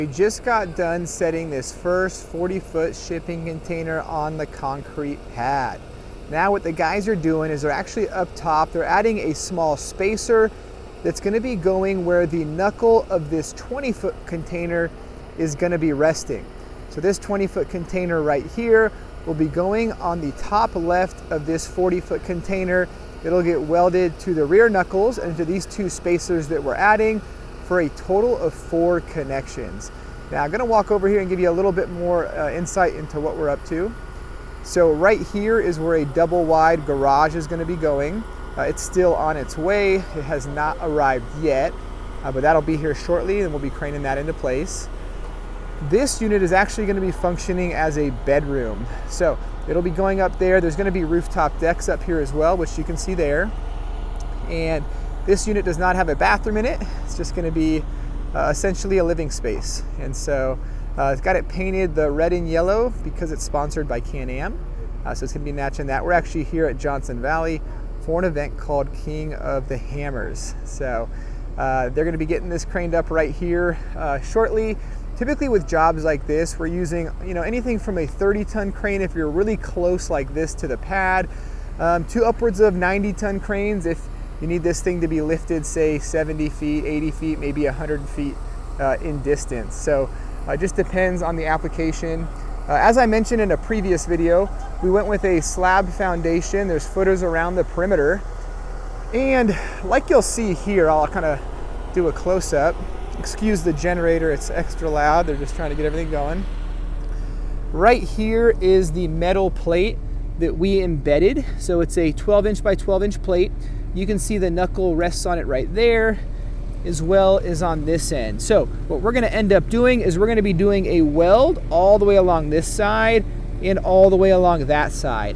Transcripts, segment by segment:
We just got done setting this first 40-foot shipping container on the concrete pad. Now what the guys are doing is they're actually up top, they're adding a small spacer that's going to be going where the knuckle of this 20-foot container is going to be resting. So this 20-foot container right here will be going on the top left of this 40-foot container. It'll get welded to the rear knuckles and to these two spacers that we're adding, for a total of 4 connections. Now I'm going to walk over here and give you a little bit more insight into what we're up to. So right here is where a double wide garage is going to be going. It's still on its way. It has not arrived yet, but that'll be here shortly and we'll be craning that into place. This unit is actually going to be functioning as a bedroom. So it'll be going up there. There's going to be rooftop decks up here as well, which you can see there. And this unit does not have a bathroom in it. It's just going to be essentially a living space. And so it's got it painted the red and yellow because it's sponsored by Can-Am. So it's going to be matching that. We're actually here at Johnson Valley for an event called King of the Hammers. So they're going to be getting this craned up right here shortly. Typically with jobs like this, we're using anything from a 30-ton crane if you're really close like this to the pad, to upwards of 90-ton cranes if you need this thing to be lifted, say 70 feet, 80 feet, maybe 100 feet in distance. So it just depends on the application. As I mentioned in a previous video, we went with a slab foundation. There's footers around the perimeter. And like you'll see here, I'll kind of do a close-up. Excuse the generator, it's extra loud. They're just trying to get everything going. Right here is the metal plate that we embedded. So it's a 12-inch by 12-inch plate. You can see the knuckle rests on it right there, as well as on this end. So what we're going to end up doing is we're going to be doing a weld all the way along this side and all the way along that side.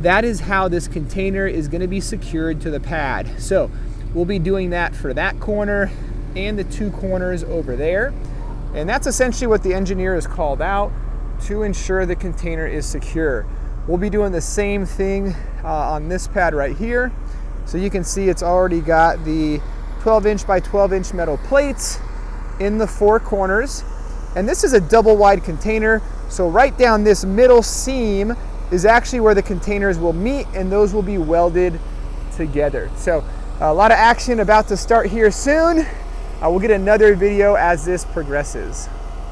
That is how this container is going to be secured to the pad. So we'll be doing that for that corner and the 2 corners over there. And that's essentially what the engineer has called out to ensure the container is secure. We'll be doing the same thing on this pad right here. So you can see it's already got the 12-inch by 12-inch metal plates in the 4 corners. And this is a double wide container. So right down this middle seam is actually where the containers will meet, and those will be welded together. So a lot of action about to start here soon. We'll get another video as this progresses.